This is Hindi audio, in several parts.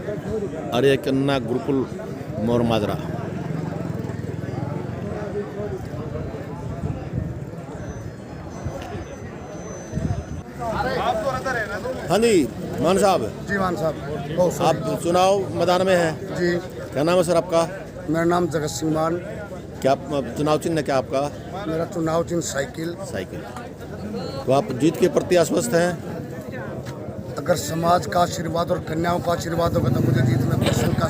आर्य कन्या गुरुकुल मोरमाजरा। हाँ जी मान साहब। जी मान साहब, आप चुनाव मैदान में हैं जी। क्या नाम है सर आपका? मेरा नाम जगत सिंह मान। क्या चुनाव चिन्ह क्या आपका? मेरा चुनाव चिन्ह साइकिल। साइकिल। तो आप जीत के प्रति आश्वस्त हैं? अगर समाज का आशीर्वाद और कन्याओं का आशीर्वाद होगा तो मुझे जीत में प्रश्न का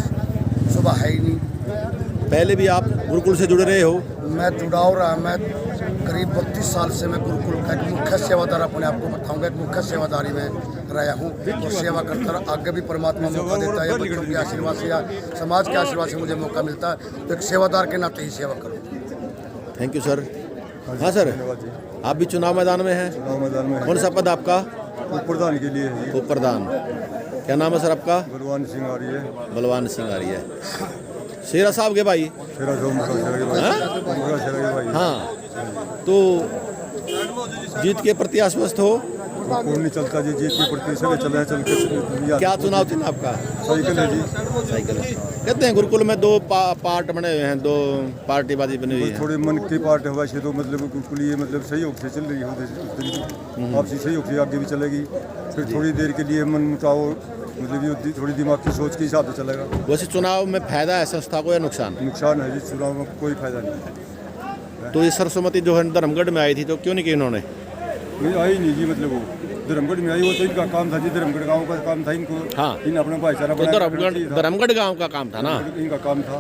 सुबह है ही नहीं। पहले भी आप गुरुकुल से जुड़े रहे हो? मैं जुड़ा हो रहा, मैं करीब 32 साल से मैं गुरुकुल का एक मुख्य सेवादार अपने आप को बताऊंगा, एक मुख्य सेवादारी में रहा हूँ और सेवा करता रहा। आगे भी परमात्मा मौका देता है, बच्चों के आशीर्वाद से या समाज के आशीर्वाद से मुझे मौका मिलता है, तो एक सेवादार के नाते ही सेवा करूँ। Thank you sir. हाँ सर, आप भी चुनाव मैदान में हैं? चुनाव मैदान में। कौन सा पद आपका? उप प्रधान के लिए है। उप प्रधान। क्या नाम है सर आपका? बलवान सिंह आ रही है। बलवान सिंह आ रही है। शेरा साहब के भाई? शेरा के भाई। हाँ, तो जीत के प्रति आश्वस्त हो? कौन नहीं चलता जी, जीत के प्रति सभी चल के। क्या चुनाव चिन्ह आपका? साइकिल है जी। साइकिल। कहते हैं गुरुकुल में दो पार्ट बने हुए हैं, दो पार्टीबाजी बनी हुई है। थोड़े मन की पार्ट हुआ से तो मतलब गुरुकुल ये मतलब सहयोग से चल रही है, आपसी सहयोग से आगे भी चलेगी। फिर थोड़ी देर के लिए मन मुटाव मतलब ये थोड़ी दिमाग की सोच के हिसाब से चलेगा। वैसे चुनाव में फायदा है संस्था को या नुकसान? नुकसान है जी, चुनाव में कोई फायदा नहीं। तो ये सरस्वती जो है धर्मगढ़ में आई थी तो क्यों नहीं की उन्होंने? आई नहीं जी, मतलब वो धर्मगढ़ में आई, वो तो इनका काम था जी, धर्मगढ़ गांव का काम था इनको। हाँ, इन अपना भाईचारा तो धर्मगढ़ गांव का काम था ना, इनका काम था।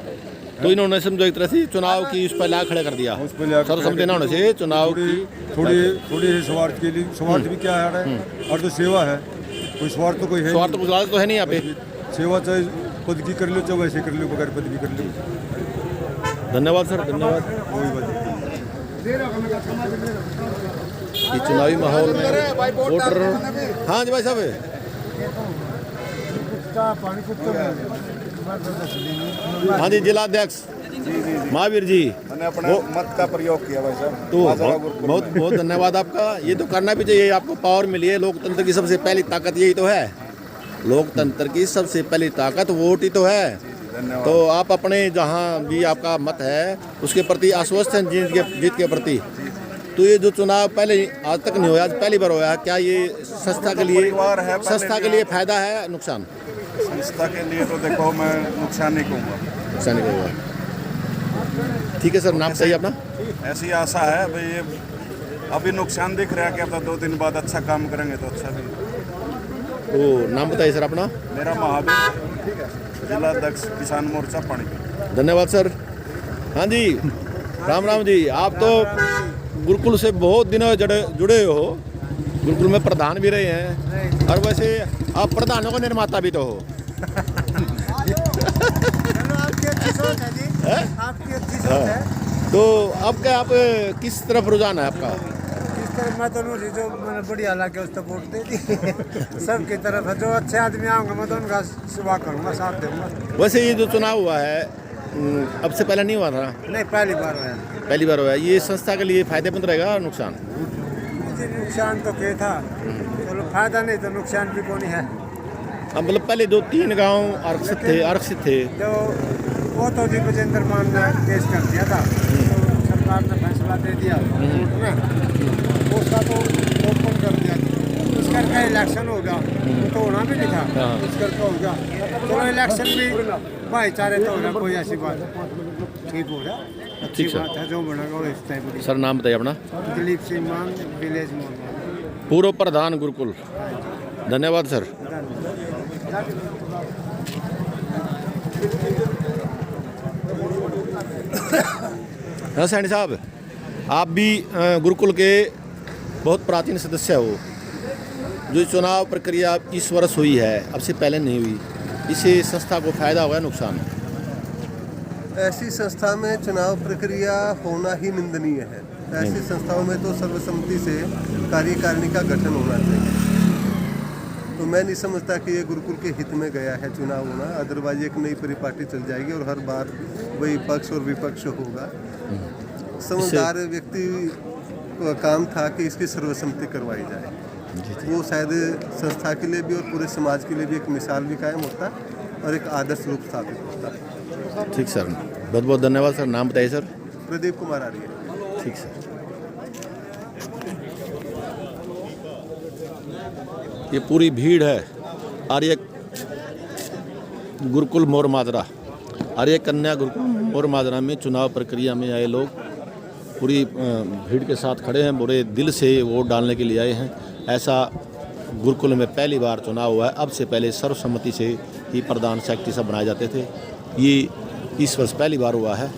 तो इन्होंने समझो एक तरह से चुनाव की उस पर ला खड़े कर दिया। सर्वसम्मति ना होने से चुनाव की थोड़ी स्वार्थ के लिए, स्वार्थ भी क्या है और तो सेवा है, कोई स्वार्थ तो कोई है, स्वार्थ तो है नहीं यहाँ पे। सेवा चाहे पद की कर लो चाहे वैसे कर लो, बगैर पद की कर लो। धन्यवाद सर, धन्यवाद। कोई बात नहीं। कि चुनावी माहौल में वोटर। हाँ जी भाई साहब। हाँ जी, जिला अध्यक्ष महावीर जी, मैंने अपने मत का प्रयोग किया भाई साहब। तो बहुत बहुत धन्यवाद आपका। ये तो करना भी चाहिए, आपको पावर मिली है। लोकतंत्र की सबसे पहली ताकत यही तो है, लोकतंत्र की सबसे पहली ताकत वोट ही तो है। तो आप अपने जहाँ भी आपका मत है उसके प्रति आश्वस्त हैं जीत के प्रति। तो ये जो चुनाव पहले आज तक नहीं हुआ, आज पहली बार हुआ, क्या ये संस्था के लिए फायदा है नुकसान? संस्था के लिए तो देखो मैं नुकसान नहीं कहूँगा। नुकसान नहीं कहूँगा। ठीक है सर, नाम सही अपना? ऐसी आशा है भाई, ये अभी नुकसान दिख रहा है, क्या पता 2 दिन बाद अच्छा काम करेंगे तो अच्छा भी। तो नाम बताइए सर अपना? मेरा महावीर, जिला अध्यक्ष किसान मोर्चा पानी। धन्यवाद सर। हाँ जी, राम राम जी। आप तो गुरुकुल से बहुत दिनों जुड़े हो, गुरुकुल में प्रधान भी रहे हैं और वैसे आप प्रधानों का निर्माता भी तो हो। आपकी अच्छी सोच है जी, आपकी अच्छी सोच है। तो अब क्या आप किस तरफ रुझान है आपका? मैं तो जो मैंने बढ़िया लगे उस तक वोट दे दी। सबकी तरफ है, जो अच्छे आदमी आऊँगा मैं तो उनका सेवा करूँगा, साथ दूँगा। वैसे ये जो चुनाव हुआ है अब से पहले नहीं हुआ था? नहीं, पहली बार है। पहली बार हुआ है। ये संस्था के लिए फायदेमंद रहेगा और नुकसान? जी नुकसान तो क्या था, चलो फायदा नहीं तो नुकसान भी कौन है। अब मतलब पहले 2-3 गाँव आरक्षित थे तो वो तो जी विजेंद्र मान ने केस कर दिया था, तो सरकार ने फैसला दे दिया उसका, तो ओपन कर दिया। इस करके इलेक्शन हो गया, तो होना भी नहीं था, इस करके हो गया। चलो इलेक्शन भी भाईचारे तो हो गया, कोई ऐसी बात ठीक हो गया, अच्छी बात है, जो बनेगा वो इस टाइप। सर नाम बताइए अपना? दिलीप सिंह मान, विलेज मोहन, पूर्व प्रधान गुरुकुल। धन्यवाद सर। हाँ सैनी साहब, आप भी गुरुकुल के बहुत प्राचीन सदस्य हो। जो चुनाव प्रक्रिया इस वर्ष हुई है, अब से पहले नहीं हुई, इससे संस्था को फायदा होगा नुकसान? ऐसी संस्था में चुनाव प्रक्रिया होना ही निंदनीय है। ऐसी संस्थाओं में तो सर्वसम्मति से कार्यकारिणी का गठन होना चाहिए। तो मैं नहीं समझता कि ये गुरुकुल के हित में गया है चुनाव होना, अदरवाइज एक नई परिपाटी चल जाएगी और हर बार वही पक्ष और विपक्ष होगा। समझदार व्यक्ति का काम था कि इसकी सर्वसम्मति करवाई जाए, वो शायद संस्था के लिए भी और पूरे समाज के लिए भी एक मिसाल भी कायम होता और एक आदर्श रूप स्थापित होता है। ठीक सर, बहुत बहुत धन्यवाद सर। नाम बताइए सर। प्रदीप कुमार आर्य। ठीक सर। ये पूरी भीड़ है आर्य गुरुकुल मोर माजरा, आर्य कन्या गुरुकुल मोर माजरा में चुनाव प्रक्रिया में आए लोग पूरी भीड़ के साथ खड़े हैं, बुरे दिल से वोट डालने के लिए आए हैं। ऐसा गुरुकुल में पहली बार चुनाव हुआ है। अब से पहले सर्वसम्मति से ही प्रधान सेक्रेटरी सब बनाए जाते थे, ये इस वर्ष पहली बार हुआ है।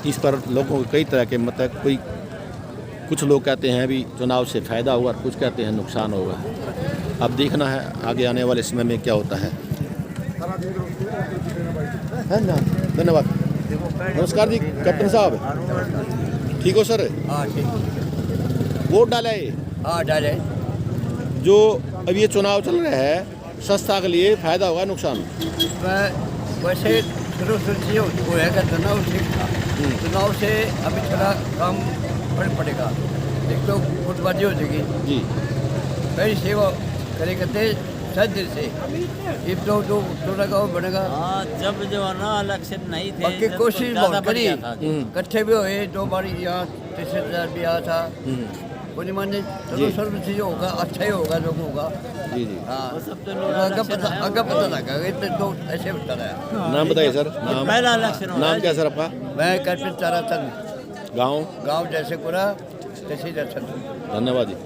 इस पर लोगों के कई तरह के मत है। कोई कुछ लोग कहते हैं भी चुनाव से फ़ायदा हुआ और कुछ कहते हैं नुकसान होगा। अब देखना है आगे आने वाले समय में क्या होता है ना। धन्यवाद। नमस्कार जी कैप्टन साहब, ठीक हो सर? हाँ ठीक। वोट डाले? हाँ डाले। जो अब ये चुनाव चल रहा है, संस्था के लिए फ़ायदा होगा नुकसान? वैसे शुरू से होएगा चुनाव ठीक था। चुनाव से अभी थोड़ा काम पड़ेगा। एक तो गुटबाजी हो जाएगी जी, पहली सेवा करेगा सच दिल से। ये तो जो थोड़ा गाँव बनेगा। हाँ, जब जो है ना इलेक्शन नहीं थे बाकी जब कोशिश ज़्यादा बहुत करी, बढ़िया था। इकट्ठे भी हुए 2 बार यहाँ 30,000 भी आया था। कोई माने चलो सर्व चीज होगा, अच्छा ही होगा, जो होगा। जी जी। हाँ, वो सब तो आगे पता लगा ये तो ऐसे बता रहा है। नाम बताइए सर। नाम पहला इलेक्शन हुआ नाम है क्या जी। सर आपका? मैं कैप्टन ताराचंद, गांव? गांव जैसे पूरा तहसील दर्शन। धन्यवाद जी।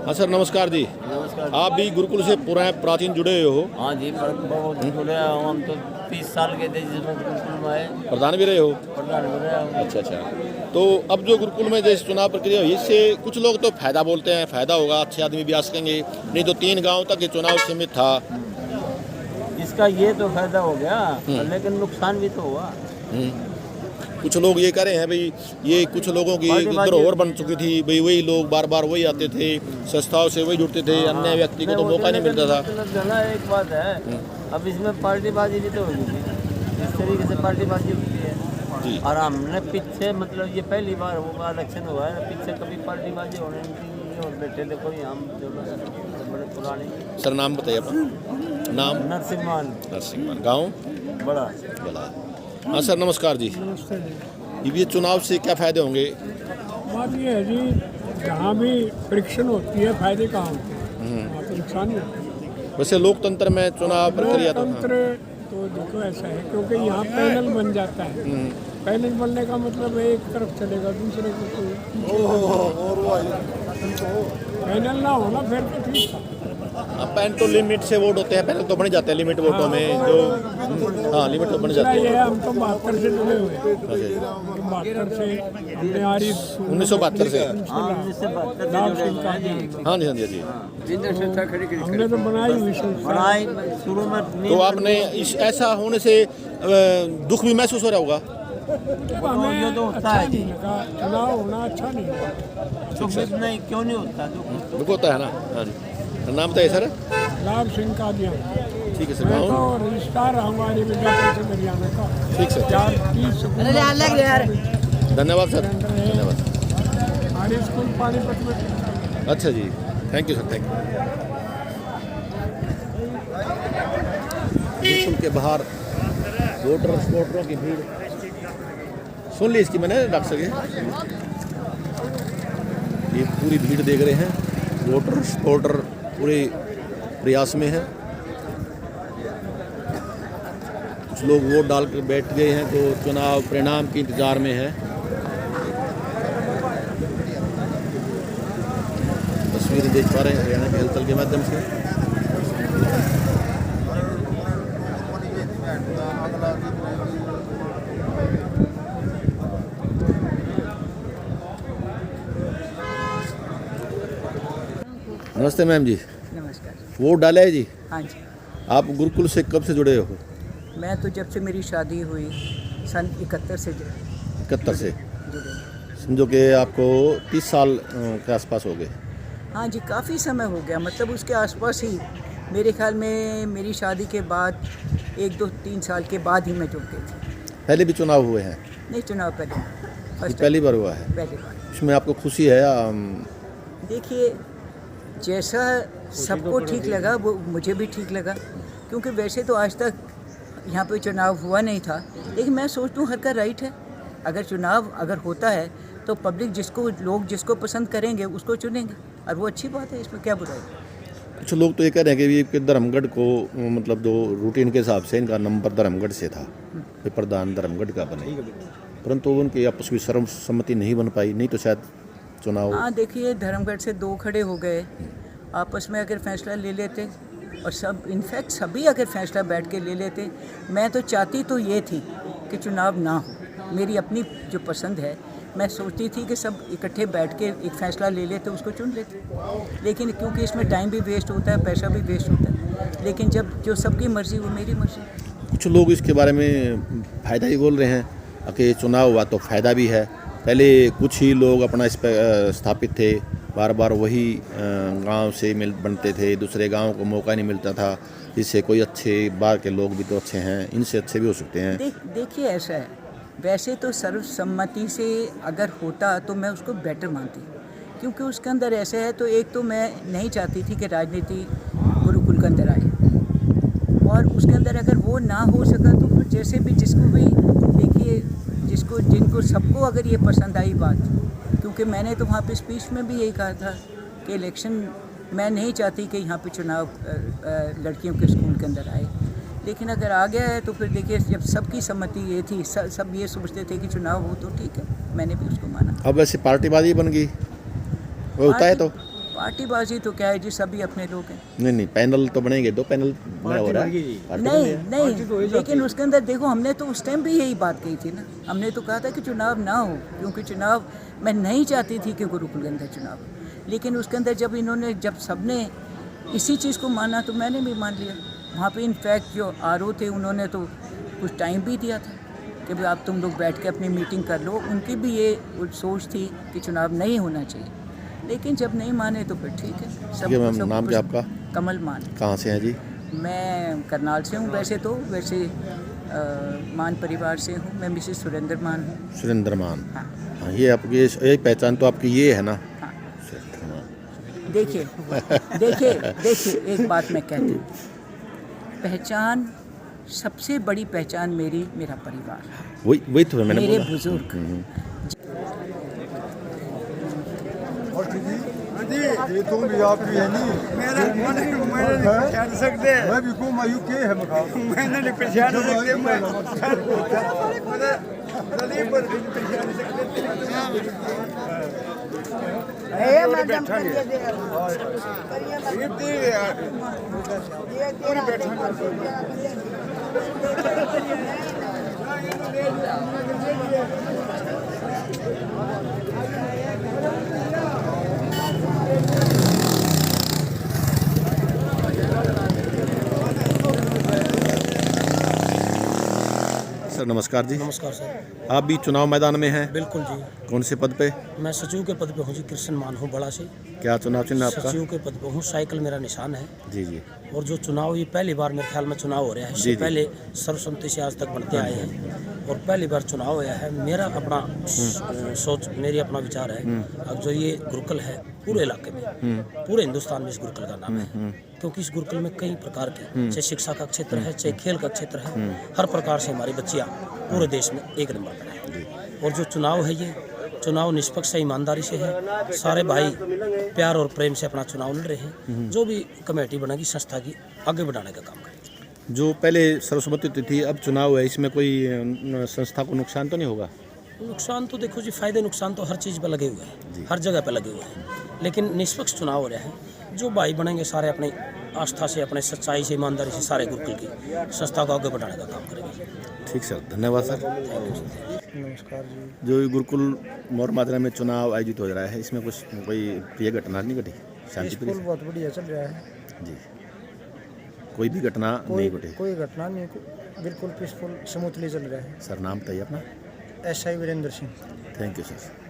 हाँ सर नमस्कार जी। नमस्कार। आप भी गुरुकुल से पुराने प्राचीन जुड़े हुए हो, हाँ जी, बहुत जुड़े हैं हम तो 30 साल के थे जिसमें गुरुकुल में आए, प्रधान भी रहे हो? प्रधान भी रहे हैं। अच्छा अच्छा। तो अब जो गुरुकुल में जैसे चुनाव प्रक्रिया हुई, इससे कुछ लोग तो फायदा बोलते हैं, फायदा होगा, अच्छे आदमी भी आ सकेंगे, नहीं तो 3 गांव तक ये चुनाव सीमित था। इसका ये तो फायदा हो गया, लेकिन नुकसान भी तो हुआ। कुछ लोग ये कह रहे हैं भाई ये कुछ लोगों की धरोहर बन चुकी थी, भाई वही लोग बार बार वही आते थे, संस्थाओं से वही जुड़ते थे, अन्य व्यक्ति को तो मौका नहीं मिलता था। था एक बात है, अब इसमें पार्टीबाजी भी तो होगी, इस तरीके से पार्टीबाजी होती है। जी। और हमने पीछे मतलब ये पहली बार होगा इलेक्शन हुआ है, पीछे कभी पार्टीबाजी होने नहीं दी और बैठे थे कोई हम जो बड़े पुराने। सर नाम बताइए अपना। नाम? नरसिम्हान। नरसिंह। गाँव? बड़ा। बला। हाँ सर नमस्कार जी। ये चुनाव से क्या फायदे होंगे? बात ये है जी, जहाँ भी परीक्षण होती है फायदे कहाँ होते हैं, वहाँ तो नुकसान ही होता है। वैसे लोकतंत्र में चुनाव प्रक्रिया तो लोकतंत्र तो देखो ऐसा है, क्योंकि यहाँ पैनल बन जाता है। पैनल बनने का मतलब है एक तरफ चलेगा, दूसरे को कोई पैनल ना होना फिर तो ठीक था। पैन तो लिमिट से वोट होते हैं, पैनल तो बन जाते हैं लिमिट वोटों में जो। हाँ लिमिट तो बन जाती ये है। है, हम तो 72 से जुड़े हुए हैं। 72 से हमने आ रही 1972 से। हाँ, 1972 से लाभ जुड़े सिंह हुए का हैं जी। हाँ जी हाँ जी जी। जिंदर संस्था खड़ी करी। हमने तो बनाई हुई संस्था। बनाई शुरू में तो आपने इस ऐसा होने से दुख भी महसूस हो रहा होगा? हमें ये तो होता अच्छा है जी। नहीं लगा, चुनाव होना अच्छा नहीं लगा। दुख नहीं, क्यों नहीं होता दुख? दुख होता है ना। हाँ जी। नाम बताइए सर। लाभ सिंह का दिया। ठीक है सर। मैं गाँव? तो रजिस्ट्रार हमारे विद्यापीठ से हरियाणा का। ठीक सर। 430 धन्यवाद सर। धन्यवाद। हमारे स्कूल पानीपत में। अच्छा जी, thank you sir, thank you. Gurukul के बाहर वोटरों की भीड़ सुन ली इसकी मैंने डॉक्टर सके। ये पूरी भीड़ देख रहे हैं, वोटर पूरे प्रयास में है। कुछ लोग वोट डाल कर बैठ गए हैं तो चुनाव परिणाम के इंतजार में है। तस्वीरें देख पा रहे हैं हरियाणा के हलचल के माध्यम से। नमस्ते मैम जी। नमस्कार। वोट डाला है जी? हाँ जी, आप गुरुकुल से कब से जुड़े हो? मैं तो जब से मेरी शादी हुई सन 71 से 71 से जुड़े। समझो कि आपको 30 साल के आसपास हो गए। हाँ जी, काफ़ी समय हो गया, मतलब उसके आसपास ही मेरे ख्याल में मेरी शादी के बाद 1, 2, 3 साल के बाद ही मैं जुड़ गई थी। पहले भी चुनाव हुए हैं? नहीं, चुनाव पहले ये फर्स्ट पहली बार हुआ है? पहली बार। इसमें आपको खुशी है या देखिए, जैसा सबको ठीक लगा वो मुझे भी ठीक लगा, क्योंकि वैसे तो आज तक यहाँ पे चुनाव हुआ नहीं था, लेकिन मैं सोचता हूँ हर का राइट है। अगर चुनाव अगर होता है तो पब्लिक लोग जिसको पसंद करेंगे उसको चुनेंगे, और वो अच्छी बात है, इसमें क्या बुराई है। कुछ लोग तो ये कह रहे हैं कि धर्मगढ़ को मतलब जो रूटीन के हिसाब से इनका नंबर धर्मगढ़ से था, ये प्रधान धर्मगढ़ का बने, परंतु उनकी आपस की सर्वसम्मति नहीं बन पाई, नहीं तो शायद चुनाव। हाँ देखिए, धर्मगढ़ से 2 खड़े हो गए, आपस में अगर फैसला ले लेते और सब इनफैक्ट सभी अगर फैसला बैठ के ले लेते। मैं तो चाहती तो ये थी कि चुनाव ना हो, मेरी अपनी जो पसंद है, मैं सोचती थी कि सब इकट्ठे बैठ के एक फ़ैसला ले लेते, उसको चुन लेते, लेकिन क्योंकि इसमें टाइम भी वेस्ट होता है, पैसा भी वेस्ट होता है, लेकिन जब जो सबकी मर्ज़ी वो मेरी मर्ज़ी। कुछ लोग इसके बारे में फ़ायदा ही बोल रहे हैं कि चुनाव हुआ तो फ़ायदा भी है। पहले कुछ ही लोग अपना इस पर स्थापित थे, बार बार वही गांव से बनते थे, दूसरे गांव को मौका नहीं मिलता था, जिससे कोई अच्छे बाहर के लोग भी तो अच्छे हैं, इनसे अच्छे भी हो सकते हैं। देखिए ऐसा है, वैसे तो सर्वसम्मति से अगर होता तो मैं उसको बेटर मानती, क्योंकि उसके अंदर ऐसे है तो एक तो मैं नहीं चाहती थी कि राजनीति गुरुकुल के अंदर आए, और उसके अंदर अगर वो ना हो सका तो फिर जैसे भी जिसको भी देखिए, जिनको सबको अगर ये पसंद आई बात, क्योंकि मैंने तो वहाँ पे स्पीच में भी यही कहा था कि इलेक्शन मैं नहीं चाहती कि यहाँ पे चुनाव लड़कियों के स्कूल के अंदर आए, लेकिन अगर आ गया है तो फिर देखिए जब सबकी सहमति ये थी, सब ये सोचते थे कि चुनाव हो तो ठीक है, मैंने भी उसको माना। अब वैसे पार्टीबाजी बन गई, वो होता है तो पार्टीबाजी तो क्या है जी, सभी अपने लोग हैं। नहीं पैनल तो बनेंगे, 2 पैनल हो रहा है। नहीं, लेकिन उसके अंदर देखो, हमने तो उस टाइम भी यही बात कही थी ना, हमने तो कहा था कि चुनाव ना हो, क्योंकि चुनाव मैं नहीं चाहती थी कि गुरुकुल के अंदर चुनाव, लेकिन उसके अंदर जब सबने इसी चीज़ को माना तो मैंने भी मान लिया। वहाँ पे इनफैक्ट जो RO थे उन्होंने तो कुछ टाइम भी दिया था कि भाई आप तुम लोग बैठ के अपनी मीटिंग कर लो, उनकी भी ये सोच थी कि चुनाव नहीं होना चाहिए, लेकिन जब नहीं माने तो फिर ठीक है। सब नाम क्या आपका? कमल मान। कहाँ से हैं जी? मैं करनाल से हूँ, वैसे मान परिवार से हूँ, मैं मिसेस सुरेंद्र मान हूँ। सुरेंद्र मान। हाँ। ये आपकी ये पहचान तो आपकी ये है ना? हाँ। देखिए एक बात मैं कहती हूँ, पहचान सबसे बड़ी पहचान मेरा परिवार, वही तो मैंने मेरे बोला। बुजुर्ग। ये तुम भी आप भी है नहीं, मेरा मन मैंने नहीं पहचान सकते, मैं भी को मायू के है मखा, मैंने नहीं पहचान सकते, मैं दलीप पर नहीं पहचान सकते। बैठा सर नमस्कार जी। नमस्कार सर। आप भी चुनाव मैदान में हैं? बिल्कुल जी। कौन से पद पे? मैं सचिव के पद पे हूँ जी, कृष्ण मान हूँ बड़ा से। क्या चुनाव चिन्ह आपका? सचिव के पद पे हूँ, साइकिल मेरा निशान है। जी जी। और जो चुनाव ये पहली बार मेरे ख्याल में चुनाव हो रहा है, इससे पहले सर्वसम्मति से आज तक बनते आए हैं और पहली बार चुनाव हुआ है। मेरा अपना सोच, मेरी अपना विचार है, अब जो ये गुरुकुल है पूरे इलाके में, पूरे हिंदुस्तान में इस गुरुकुल का नाम है, क्योंकि इस गुरुकुल में कई प्रकार के, चाहे शिक्षा का क्षेत्र है, चाहे खेल का क्षेत्र है, हर प्रकार से हमारी बच्चियाँ पूरे देश में एक नंबर पर है। और जो चुनाव है, ये चुनाव निष्पक्ष ईमानदारी से है, सारे भाई प्यार और प्रेम से अपना चुनाव लड़ रहे हैं। जो भी कमेटी बनेगी संस्था की, आगे बढ़ाने का काम करेगी। जो पहले सर्वसम्मति थी, अब चुनाव है, इसमें कोई संस्था को नुकसान तो नहीं होगा? नुकसान तो देखो जी, फायदे नुकसान तो हर चीज़ पर लगे हुए हैं, हर जगह पर लगे हुए हैं, लेकिन निष्पक्ष चुनाव हो रहा है। जो भाई बनेंगे सारे अपनी आस्था से, अपने सच्चाई से, ईमानदारी से सारे गुरुकुल की संस्था को आगे बढ़ाने का काम करेंगे। ठीक सर, धन्यवाद सर। नमस्कार जी। जो गुरुकुल मोर मात्रा में चुनाव आयोजित हो रहा है, इसमें कोई प्रिय घटना नहीं घटी? शांति स्कूल बहुत बढ़िया चल रहा है जी, कोई भी घटना नहीं घटी? कोई घटना नहीं, बिल्कुल पीसफुल स्मूथली चल रहा है। सर नाम बताइए अपना। SI Virendra Singh. Thank you sir.